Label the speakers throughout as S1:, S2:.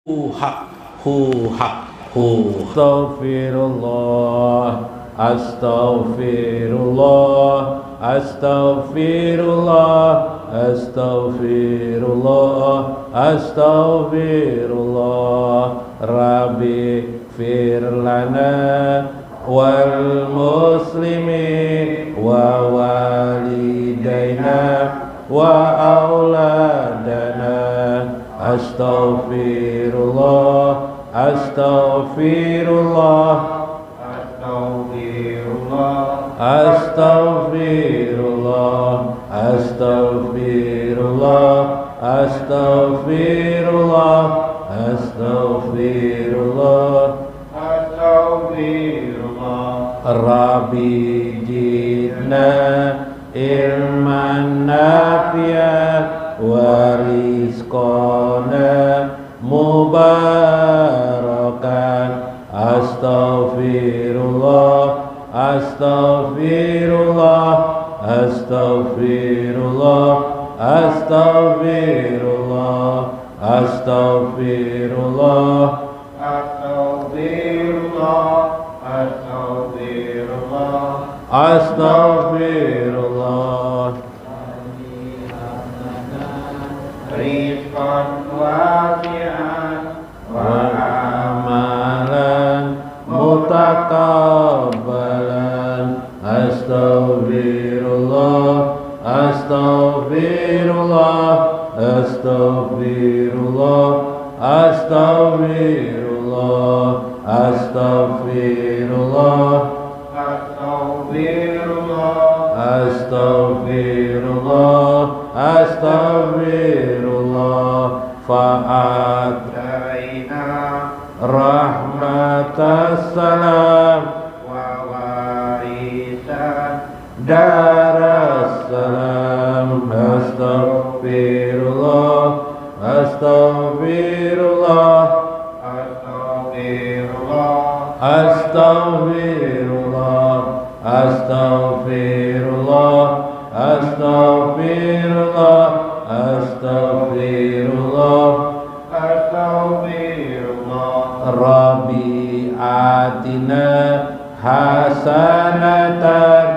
S1: hak hu astaghfirullah astaghfirullah astaghfirullah astaghfirullah astaghfirullah rabbi firlana wal muslimin wa walidaina wa auladana astaghfirullah astaghfirullah astaghfirullah astaghfirullah astaghfirullah astaghfirullah astaghfirullah rabbi jidna ilman nafi'a wa rizqana mubarakan astaghfirullah astaghfirullah astaghfirullah astaghfirullah astaghfirullah astaghfirullah astaghfirullah
S2: rizqan wasi'an
S1: wa amalan mutakabbalan astaghfirullah astaghfirullah astaghfirullah astaghfirullah astaghfirullah astaghfirullah astaghfirullah fa'at rahmatas salam
S2: wa warisan
S1: daras salam astaghfirullah astaghfirullah astaghfirullah astaghfirullah astaghfirullah astaghfirullah rabbi atina hasanatan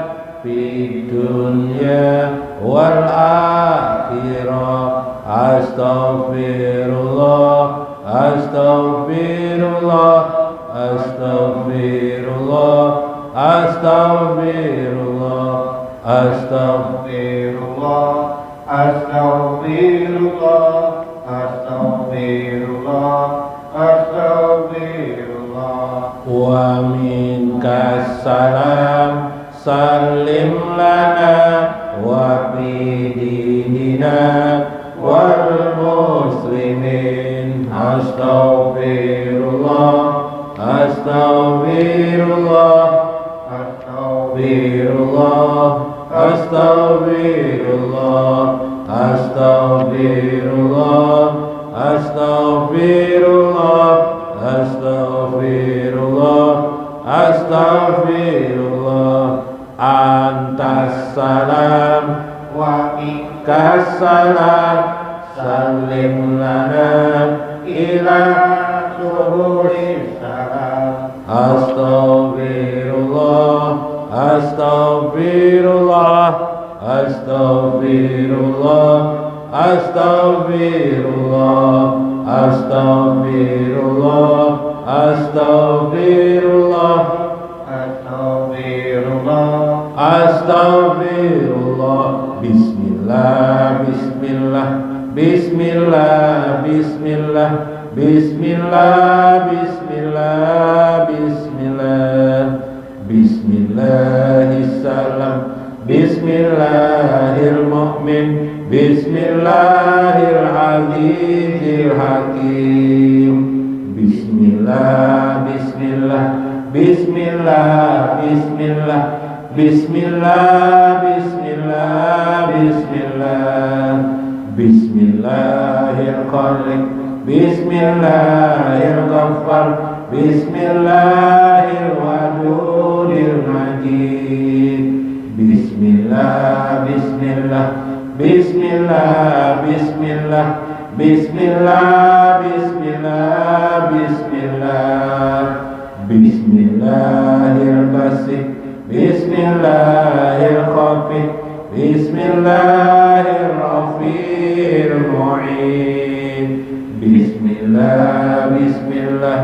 S1: fid dunya wal akhirah astaghfirullah astaghfirullah astaghfirullah astaghfirullah astaghfirullah
S2: astaghfirullah
S1: wa minkas salam salim lana wa fi dinina wal muslimin astaghfirullah astaghfirullah astaghfirullah astaghfirullah astaghfirullah astaghfirullah astaghfirullah astaghfirullah antas salam
S2: wa minkas
S1: minkas salam salim lana ila
S2: suhuris salam
S1: astaghfirullah astaghfirullah astaghfirullah astaghfirullah astaghfirullah astaghfirullah astaghfirullah bismillah bismillah bismillah bismillah bismillah bismillah bismillah bismillahissalam bismillahil mu'min bismillahil azizil hakim bismillah bismillah bismillah bismillah bismillah bismillah bismillah bismillahil khaliq bismillahil ghaffar bismillahil wadudil majid bismillah bismillah bismillah bismillah Bismillah, Bismillah, Bismillah. Bismillahirrahmanirrahim. Bismillahirrahmanirrahim. Bismillahirrahmanirrahim. Bismillah, Bismillah.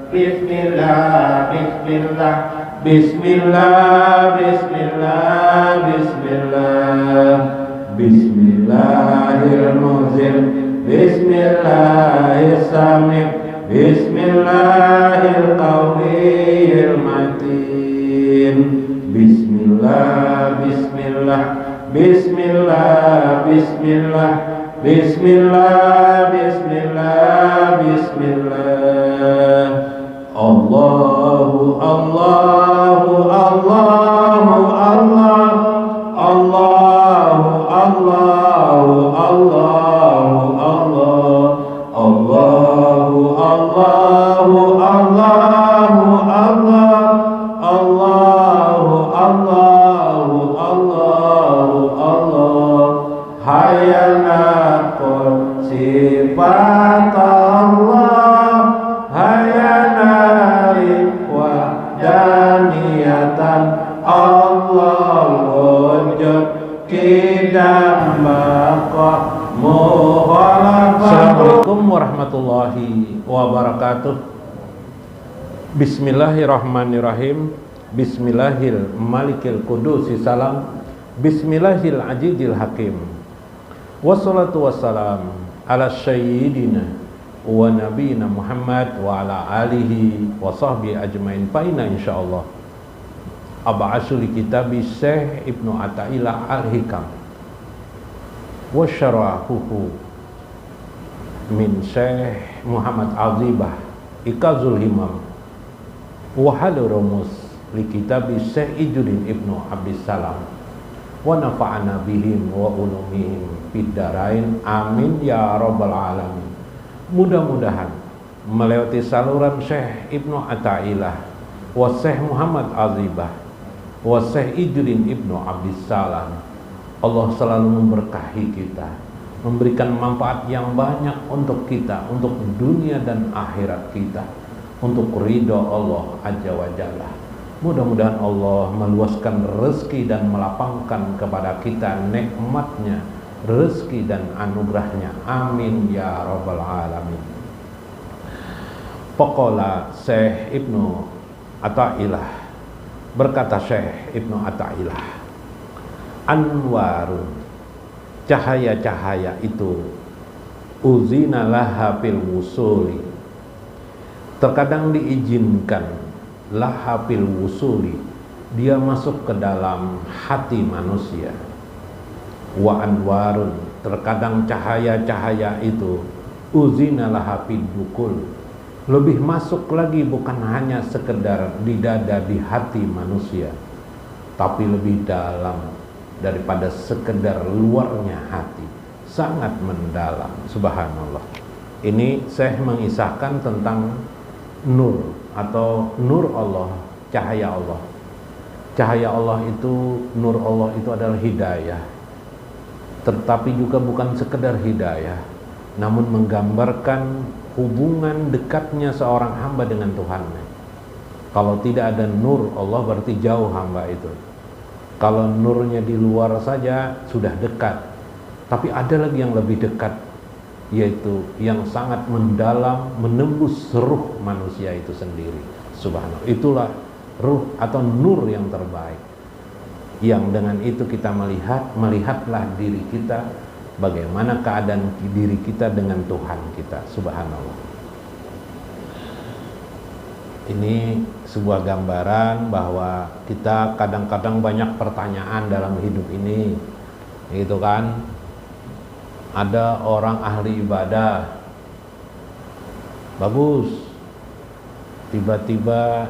S2: Bismillah, Bismillah.
S1: Bismillah, Bismillah, Bismillah. Bismillahirrahmanirrahim. Bismillahirrahmanirrahim. Bismillahirrahmanirrahim. Bismillah, Bismillah. Bismillah, Bismillah. Bismillah, Bismillah, Bismillah. Allahu, Allahu, Allahu, Allah. Allahu, Allahu, Allahu, Allah. Allahu, Allahu, Allahu, Allah. Allahu, Allahu, Allahu, Allah. Hayana qul sifat Allah. Hayana wa daniyatan Allah wujud kidam baqa muhalafah. Assalamualaikum warahmatullahi wabarakatuh. Bismillahirrahmanirrahim. Bismillahil malikil kudusi salam. Bismillahil ajidil hakim. Wassalatu wassalam ala sayyidina wa nabiyina Muhammad wa ala alihi wa sahbihi ajmain. Faina insyaallah ab'asu li kitabi Syekh Ibnu Athaillah Al-Hikam wa syarahuhu min Syekh Muhammad Azibah Ikazul Himam wa halu rumus li kitabi Syekh Ijuddin Ibnu Abdis Salam wa nafa'ana bihim wa ulumihim fid darain amin ya rabbal alamin. Mudah-mudahan melewati saluran Syekh Ibnu Athaillah wa Syekh Muhammad Azibah wa Syekh Ijuddin Ibnu Abdis Salam, Allah selalu memberkahi kita, memberikan manfaat yang banyak untuk kita, untuk dunia dan akhirat kita, untuk ridho Allah Azza wa Jalla. Mudah-mudahan Allah meluaskan rezeki dan melapangkan kepada kita nikmatnya, rezeki dan anugerahnya. Amin ya rabbal alamin. Faqala Syekh Ibnu Athaillah, berkata Syekh Ibnu Athaillah, anwarun, cahaya-cahaya itu uzina laha fil wusuli, terkadang diizinkan laha fil wusuli, dia masuk ke dalam hati manusia. Wa anwarun, terkadang cahaya-cahaya itu uzina laha fid dukul, lebih masuk lagi, bukan hanya sekedar di dada, di hati manusia, tapi lebih dalam daripada sekedar luarnya hati, sangat mendalam. Subhanallah. Ini saya mengisahkan tentang nur atau nur Allah, cahaya Allah. Cahaya Allah itu, nur Allah itu adalah hidayah, tetapi juga bukan sekedar hidayah, namun menggambarkan hubungan dekatnya seorang hamba dengan Tuhannya. Kalau tidak ada nur Allah, berarti jauh hamba itu. Kalau nurnya di luar saja sudah dekat, tapi ada lagi yang lebih dekat, yaitu yang sangat mendalam, menembus ruh manusia itu sendiri. Subhanallah. Itulah ruh atau nur yang terbaik, yang dengan itu kita melihatlah diri kita, bagaimana keadaan diri kita dengan Tuhan kita. Subhanallah. Ini sebuah gambaran bahwa kita kadang-kadang banyak pertanyaan dalam hidup ini, gitu kan. Ada orang ahli ibadah, bagus, tiba-tiba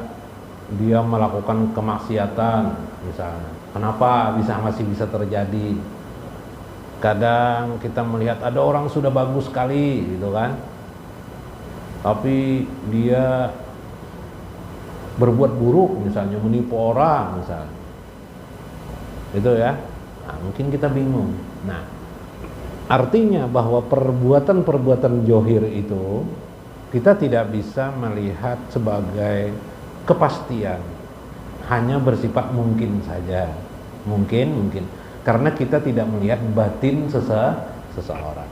S1: dia melakukan kemaksiatan misalnya. Kenapa masih bisa terjadi? Kadang kita melihat ada orang sudah bagus sekali, gitu kan, tapi dia berbuat buruk, misalnya menipu orang misalnya, itu ya. Nah, mungkin kita bingung. Nah, Artinya bahwa perbuatan-perbuatan johir itu kita tidak bisa melihat sebagai kepastian, hanya bersifat mungkin saja, mungkin karena kita tidak melihat batin seseorang.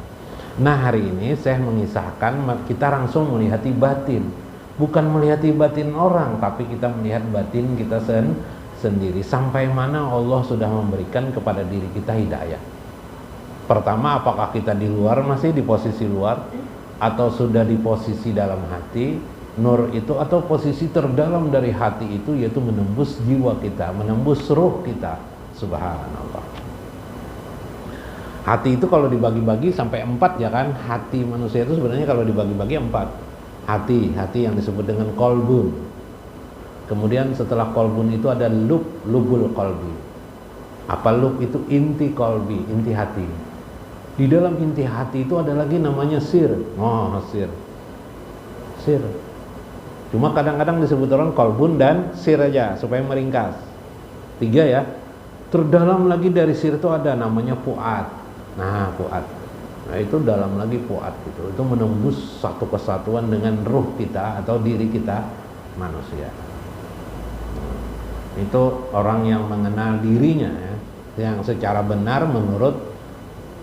S1: Nah, hari ini saya mengisahkan kita langsung melihat batin, bukan melihat batin orang, tapi kita melihat batin kita sendiri, sampai mana Allah sudah memberikan kepada diri kita hidayah. Pertama, apakah kita di luar, masih di posisi luar, atau sudah di posisi dalam hati nur itu, atau posisi terdalam dari hati itu, yaitu menembus jiwa kita, menembus ruh kita. Subhanallah. Hati itu kalau dibagi-bagi sampai 4 ya kan. Hati manusia itu sebenarnya kalau dibagi-bagi 4. Hati yang disebut dengan kolbun. Kemudian setelah kolbun itu ada lubul kolbi. Apa lub itu? Inti kolbi, inti hati. Di dalam inti hati itu ada lagi namanya sir. Sir. Cuma kadang-kadang disebut orang kolbun dan sir aja supaya meringkas. 3 ya. Terdalam lagi dari sir itu ada namanya fuad. Nah, fuad. Nah, itu dalam lagi fuad gitu. Itu menembus satu kesatuan dengan ruh kita atau diri kita manusia. Itu orang yang mengenal dirinya ya, yang secara benar menurut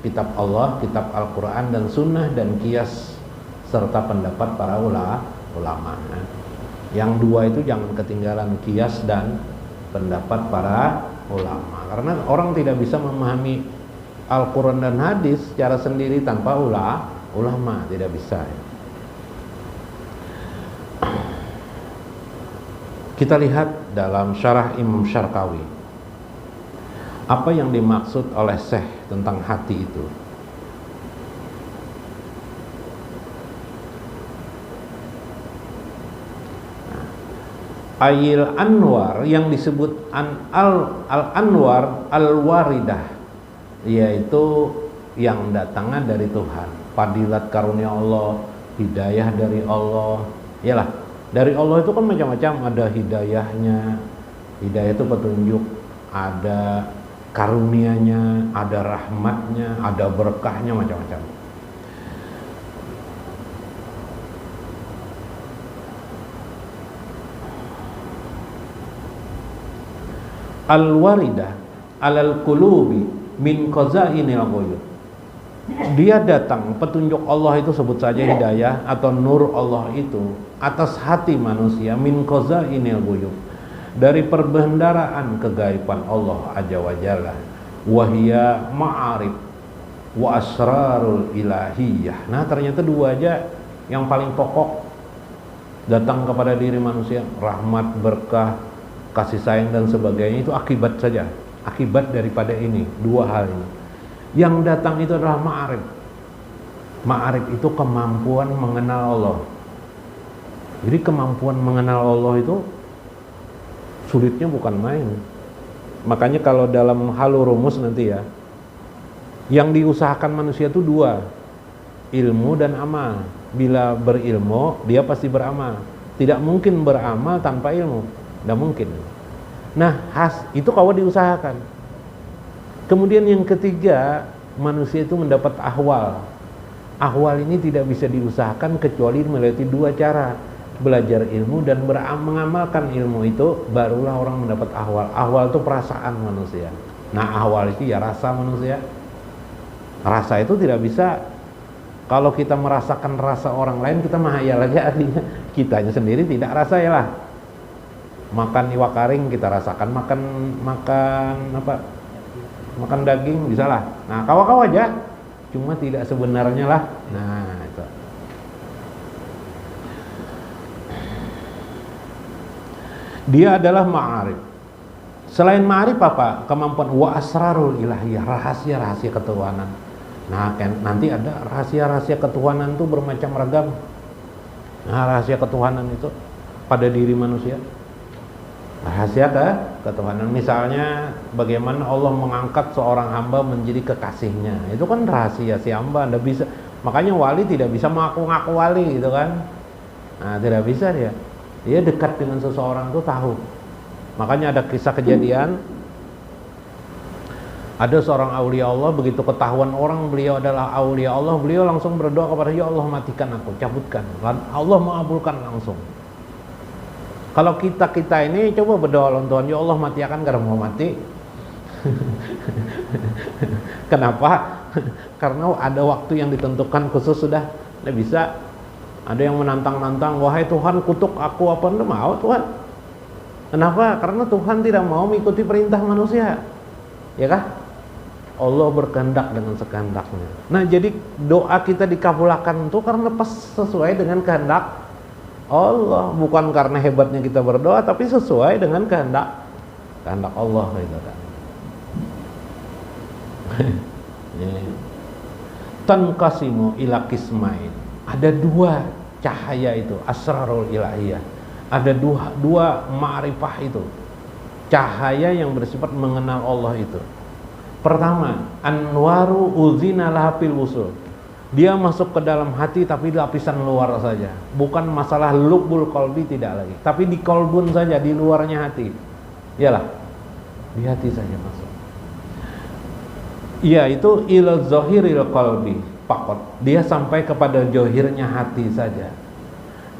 S1: kitab Allah, kitab Al-Quran dan Sunnah dan qiyas serta pendapat para ulama. Yang 2 itu jangan ketinggalan, qiyas dan pendapat para ulama. Karena orang tidak bisa memahami Al-Quran dan hadis secara sendiri tanpa ulama, tidak bisa. Kita lihat dalam syarah Imam Syarqawi apa yang dimaksud oleh Syekh tentang hati itu. Ayil anwar yang disebut al-anwar al-waridah, yaitu yang datangnya dari Tuhan, fadilat karunia Allah, hidayah dari Allah. Yalah, dari Allah itu kan macam-macam, ada hidayahnya, hidayah itu petunjuk, ada karunianya, ada rahmatnya, ada berkahnya, macam-macam. Al-waridah alal qulubi min qazainil ghuyub. Dia datang, petunjuk Allah itu sebut saja hidayah atau nur Allah itu atas hati manusia, min qazainil ghuyub, dari perbendaharaan kegaiban Allah Azza wa Jalla, wahia ma'arif wa asrarul ilahiyah. Nah, ternyata 2 aja yang paling pokok datang kepada diri manusia, rahmat, berkah, kasih sayang dan sebagainya, itu akibat saja, akibat daripada ini 2 hal ini. Yang datang itu adalah ma'arif. Ma'arif itu kemampuan mengenal Allah. Jadi kemampuan mengenal Allah itu sulitnya bukan main. Makanya kalau dalam halul rumus nanti ya, yang diusahakan manusia itu 2, ilmu dan amal. Bila berilmu, dia pasti beramal. Tidak mungkin beramal tanpa ilmu, tidak mungkin. Nah, itu kalau diusahakan. Kemudian yang ketiga, manusia itu mendapat ahwal. Ahwal ini tidak bisa diusahakan kecuali melalui 2 cara, belajar ilmu dan mengamalkan ilmu itu, barulah orang mendapat ahwal. Ahwal itu perasaan manusia. Nah, ahwal itu ya rasa manusia. Rasa itu tidak bisa, kalau kita merasakan rasa orang lain, kita menghayal aja, artinya kitanya sendiri tidak rasa ya lah. Makan iwak karing kita rasakan, makan daging bisa lah. Nah, kawa-kawa aja, cuma tidak sebenarnya lah. Nah, itu. Dia adalah ma'arif. Selain ma'arif apa? Kemampuan wa asrarul ilahiyah, rahasia-rahasia ketuhanan. Nah, nanti ada rahasia-rahasia ketuhanan itu bermacam ragam. Nah, rahasia ketuhanan itu pada diri manusia. Rahasia ketuhanan, misalnya bagaimana Allah mengangkat seorang hamba menjadi kekasihnya, itu kan rahasia si hamba. Anda bisa, makanya wali tidak bisa mengaku-ngaku wali gitu kan. Nah, tidak bisa dia dekat dengan seseorang itu tahu. Makanya ada kisah kejadian Ada seorang aulia Allah, begitu ketahuan orang beliau adalah aulia Allah, beliau langsung berdoa kepada, ya Allah matikan aku, cabutkan. Allah mengabulkan langsung. Kalau kita ini coba berdoa lawan Tuhan, ya Allah mati akan karena mau mati. Kenapa? Karena ada waktu yang ditentukan khusus, sudah tidak bisa. Ada yang menantang-nantang, wahai Tuhan kutuk aku, apa enggak mau Tuhan. Kenapa? Karena Tuhan tidak mau mengikuti perintah manusia, ya kah? Allah berkehendak dengan sekehendaknya. Nah, jadi doa kita dikabulkan itu karena pas sesuai dengan kehendak Allah, bukan karena hebatnya kita berdoa, tapi sesuai dengan kehendak Allah gitu kan. Tanqasimu ila qismain. Ada dua cahaya itu, asrarul ilahiyah. Ada dua ma'rifah itu. Cahaya yang bersifat mengenal Allah itu. Pertama, anwaru uzina lahapil wusul. Dia masuk ke dalam hati tapi di lapisan luar saja. Bukan masalah lubul qalbi, tidak lagi. Tapi di qalbun saja, di luarnya hati. Iyalah, di hati saja masuk. Iya, itu ila zahiril qalbi faqat. Dia sampai kepada zahirnya hati saja.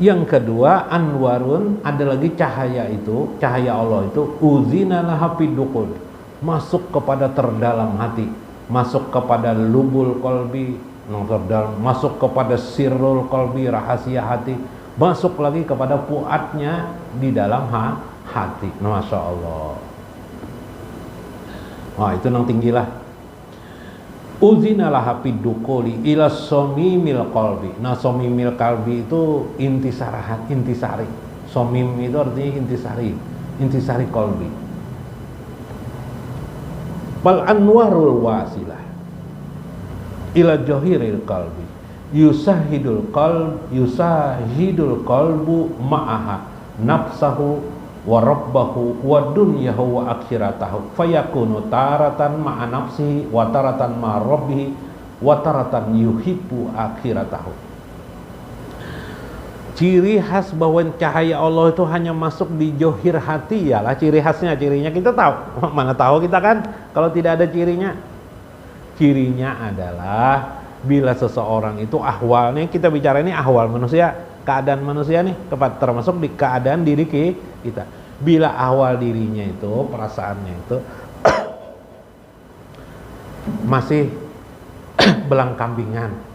S1: Yang kedua, anwarun, ada lagi cahaya itu, cahaya Allah itu uzina lahapid dukhul. Masuk kepada terdalam hati, masuk kepada lubul qalbi, masuk kepada sirrul qalbi, rahasia hati, masuk lagi kepada puatnya di dalam hati. Masya Allah. Wah, itu nang tinggilah. Uzinalah hapid dukuli ila somimil qalbi. Nah, somimil qalbi itu intisari. Somim itu artinya intisari qalbi. Bal anwarul wasilah ila jahiril qalbi yusahidul qalbu ma'aha nafsahu wa rabbahu wa dunyahu wa akhiratahu fayakunu taratan ma'a nafsihi wa taratan ma'a rabbihi wa taratan yuhibbu akhiratahu. Ciri khas bahwa cahaya Allah itu hanya masuk di johir hati, ya lah cirinya kita tahu. Mana tahu kita kan kalau tidak ada cirinya. Cirinya adalah bila seseorang itu ahwalnya, kita bicara ini ahwal manusia, keadaan manusia nih, termasuk di keadaan diri kita. Bila ahwal dirinya itu, perasaannya itu masih belang kambingan,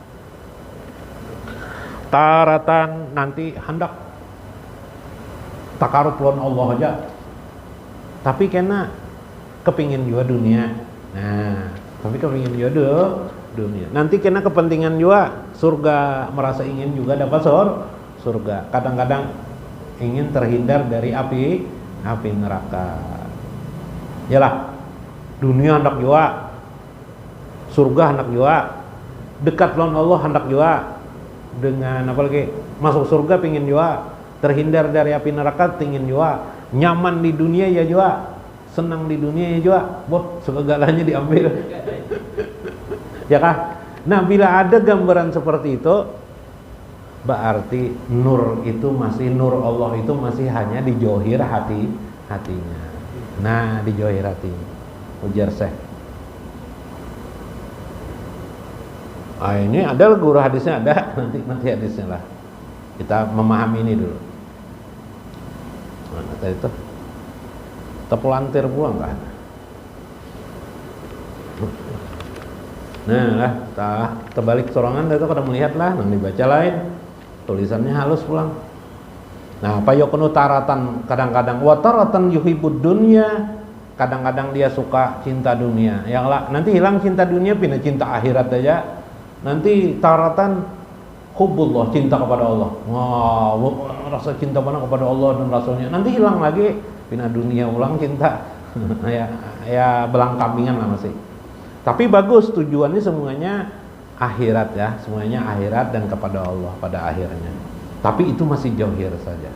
S1: taratan nanti hendak takarub lawan Allah aja, tapi kena kepingin juga dunia. Nah, tapi kepingin juga dunia. Nanti kena kepentingan juga surga, merasa ingin juga dapat surga. Kadang-kadang ingin terhindar dari api neraka. Yalah, dunia hendak juga, surga hendak juga, dekat lawan Allah hendak juga. Dengan apalagi masuk surga pingin juga, terhindar dari api neraka pingin juga, nyaman di dunia ya juga, senang di dunia ya juga, segalanya diambil. Ya kah? Nah, bila ada gambaran seperti itu, berarti nur itu masih, nur Allah itu masih hanya di johir hatinya. Nah, di johir hatinya. Ujar Syekh. Ini ada guru hadisnya, ada nanti hadisnya lah. Kita memahami ini dulu. Mana tadi itu? Tepelantir buang kan? Nah lah, terbalik sorangan itu kada melihat lah, nanti baca lain. Tulisannya halus pulang. Nah, payokunu taratan kadang-kadang wataratan yuhibud dunya. Kadang-kadang dia suka cinta dunia. Yang lah, nanti hilang cinta dunia, pindah cinta akhirat aja. Nanti taratan hubbullah, cinta kepada Allah. Wah, rasa cinta mana kepada Allah dan Rasulnya. Nanti hilang lagi, pindah dunia ulang cinta. ya belang kambingan lah masih. Tapi bagus, tujuannya semuanya akhirat ya, semuanya akhirat dan kepada Allah pada akhirnya. Tapi itu masih jauhir saja.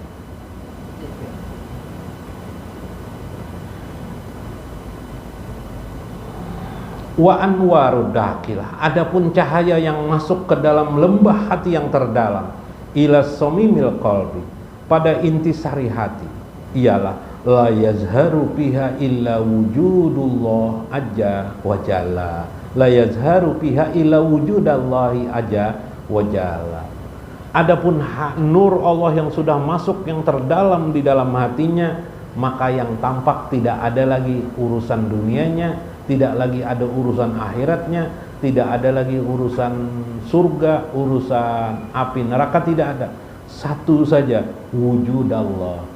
S1: Wa anwaru dakilah, adapun cahaya yang masuk ke dalam lembah hati yang terdalam, ila somimil qalbi, pada intisari hati, ialah la yazharu fiha illa wujudullah aja wa jalla. La yazharu fiha illa wujudallahi aja wa jalla. Adapun nur Allah yang sudah masuk, yang terdalam di dalam hatinya, maka yang tampak tidak ada lagi urusan dunianya, tidak lagi ada urusan akhiratnya, tidak ada lagi urusan surga, urusan api neraka, tidak ada. Satu saja, wujud Allah.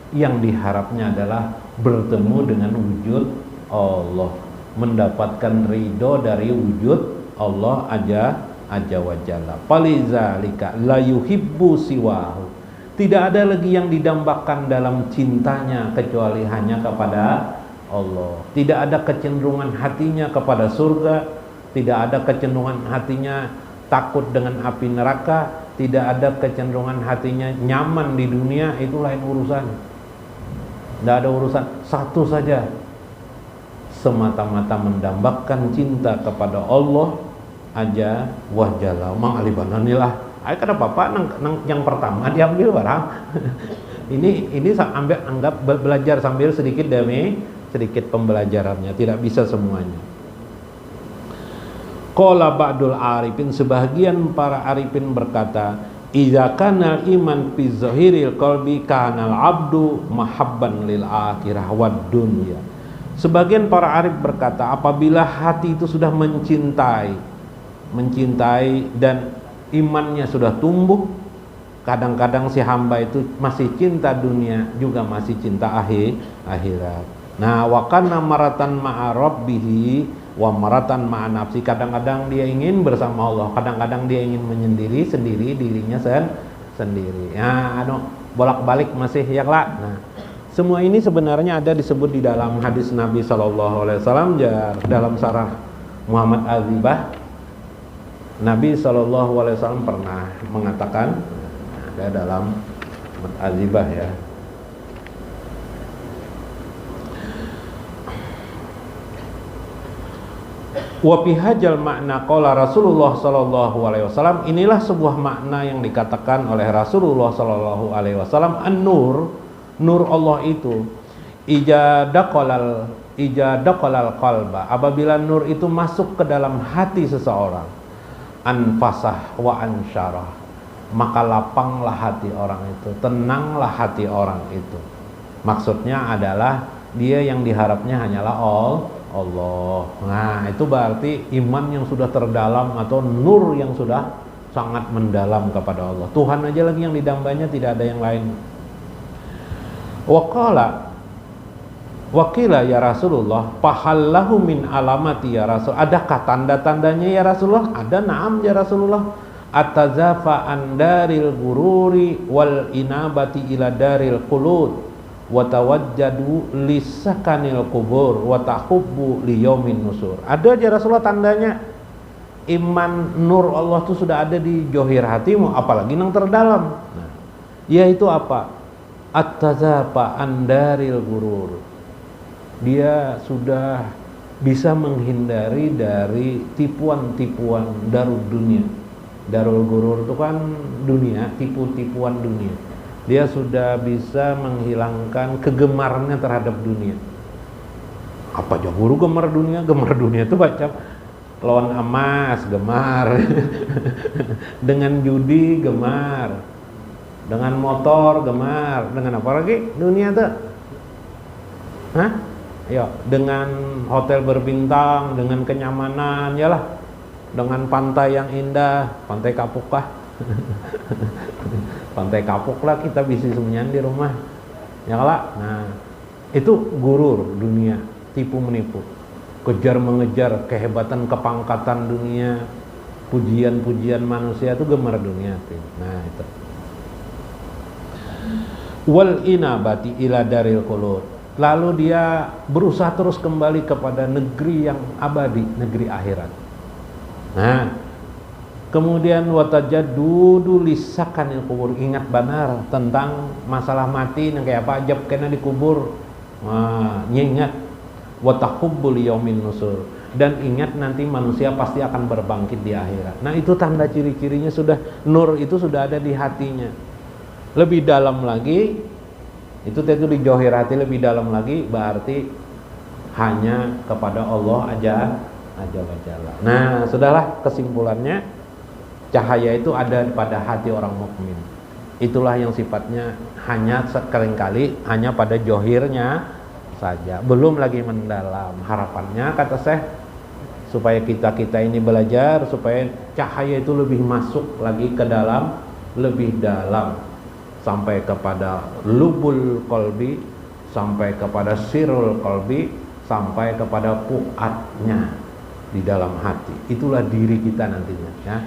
S1: Yang diharapnya adalah bertemu dengan wujud Allah, mendapatkan ridho dari wujud Allah aja wa jalla. Falizalika la yuhibbu siwahu. Tidak ada lagi yang didambakan dalam cintanya kecuali hanya kepada Allah. Tidak ada kecenderungan hatinya kepada surga, tidak ada kecenderungan hatinya takut dengan api neraka, tidak ada kecenderungan hatinya nyaman di dunia. Itu lain urusan. Tidak ada urusan. Satu saja, semata-mata mendambakan cinta kepada Allah aja wah jalla. Mang alibananilah. Ayo kada apa-apa nang yang pertama diambil barang. ini anggap belajar sambil sedikit demi sedikit pembelajarannya, tidak bisa semuanya. Qala ba'dul arifin, sebahagian para arifin berkata, idza kana iman fi zahiril qalbi kana al-abdu mahabban lil akhirah wad dunya. Sebagian para arif berkata, apabila hati itu sudah mencintai dan imannya sudah tumbuh, kadang-kadang si hamba itu masih cinta dunia juga masih cinta akhirat. Nah, wa kana maratan ma'a rabbihi wa maratan ma'a nafsi. Kadang-kadang dia ingin bersama Allah, kadang-kadang dia ingin menyendiri sendiri dirinya sendiri. Nah, bolak-balik masih ya lah. Nah, semua ini sebenarnya ada disebut di dalam hadis Nabi SAW dalam sarah Muhammad Azibah. Nabi SAW pernah mengatakan, ada dalam Muhammad Azibah ya, wa bihajal makna qala Rasulullah SAW. Inilah sebuah makna yang dikatakan oleh Rasulullah SAW. An-nur, nur Allah itu ijadaqalal qalba, apabila nur itu masuk ke dalam hati seseorang, anfasah wa ansyarah, maka lapanglah hati orang itu, tenanglah hati orang itu. Maksudnya adalah dia yang diharapnya hanyalah Allah. Nah, itu berarti iman yang sudah terdalam atau nur yang sudah sangat mendalam kepada Allah. Tuhan aja lagi yang didambanya, tidak ada yang lain. Wakila ya Rasulullah, fahallahu min alamati ya Rasul. Adakah tanda-tandanya ya Rasulullah? Ada, na'am ya Rasulullah. Atazafa andaril gururi wal inabati ila daril qulud wa tawajjadu lisakanil kubur wa tahubbu liyaumin nusur. Ada ya Rasulullah tandanya iman nur Allah itu sudah ada di johir hatimu, apalagi yang terdalam. Nah, yaitu apa? At-tazafa andaril gurur. Dia sudah bisa menghindari dari tipuan-tipuan darul dunia. Darul gurur itu kan dunia, tipu-tipuan dunia. Dia sudah bisa menghilangkan kegemarnya terhadap dunia. Apa aja guru gemar dunia? Gemar dunia itu baca lawan emas, gemar. Dengan judi, gemar. Dengan motor, gemar. Dengan apa lagi dunia tuh? Hah? Ya, dengan hotel berbintang, dengan kenyamanan, yalah. Dengan pantai yang indah, pantai Kapuk kah? Pantai Kapuk lah, kita bisa semuanya di rumah. Ya lah. Nah, itu gurur dunia, tipu menipu. Kejar mengejar kehebatan kepangkatan dunia, pujian-pujian manusia, itu gemar dunia. Nah, itu. Wal inabati ila daril qulud. Lalu dia berusaha terus kembali kepada negeri yang abadi, negeri akhirat. Nah, kemudian watajaddudu lisakanil kubur, ingat benar tentang masalah mati yang kayak apa ajab kena dikubur. Nah, ingat watahubbul yaumin nusur, dan ingat nanti manusia pasti akan berbangkit di akhirat. Nah, itu tanda ciri-cirinya sudah nur itu sudah ada di hatinya. Lebih dalam lagi, Itu dijohir hati lebih dalam lagi, berarti hanya kepada Allah aja wajalla. Nah, sudahlah kesimpulannya, cahaya itu ada pada hati orang mukmin. Itulah yang sifatnya hanya seringkali hanya pada johirnya saja, belum lagi mendalam. Harapannya kata Syekh, supaya kita ini belajar supaya cahaya itu lebih masuk lagi ke dalam, lebih dalam, sampai kepada lubul qalbi, sampai kepada sirul qalbi, sampai kepada fuadnya di dalam hati. Itulah diri kita nantinya, ya.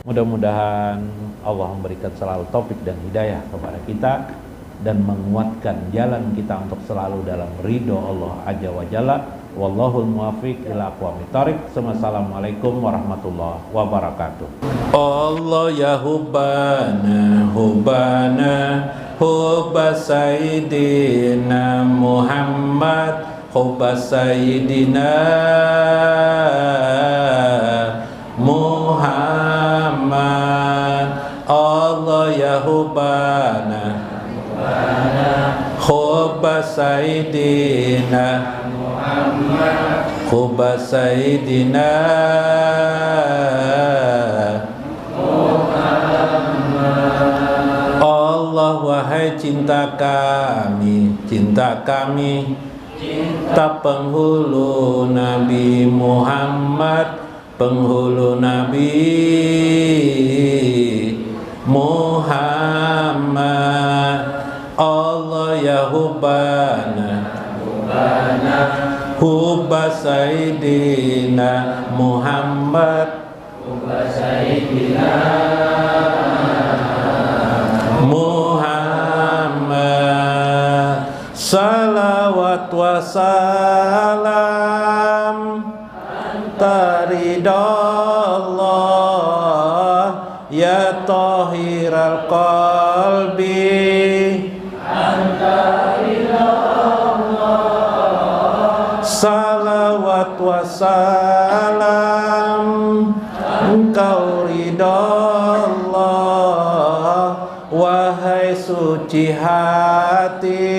S1: Mudah-mudahan Allah memberikan selalu taufik dan hidayah kepada kita dan menguatkan jalan kita untuk selalu dalam ridho Allah Azza wa Jalla. Wallahul muwaffiq ila aqwamit thoriq. Assalamualaikum warahmatullahi wabarakatuh. Allah ya hubbana hubba sayyidina Muhammad, hubba sayyidina Muhammad. Allah ya hubbana hubba sayyidina Muhammad, hubba sayyidina Muhammad. Allah wahai cinta kami, cinta penghulu Nabi Muhammad, penghulu Nabi Muhammad. Allah ya hubbana hubba sayyidina Muhammad, hubba sayyidina Muhammad. Salawat wa salam taridallah ya tahiral qalbi, salawat wa salam engkau ridallah, wahai suci hati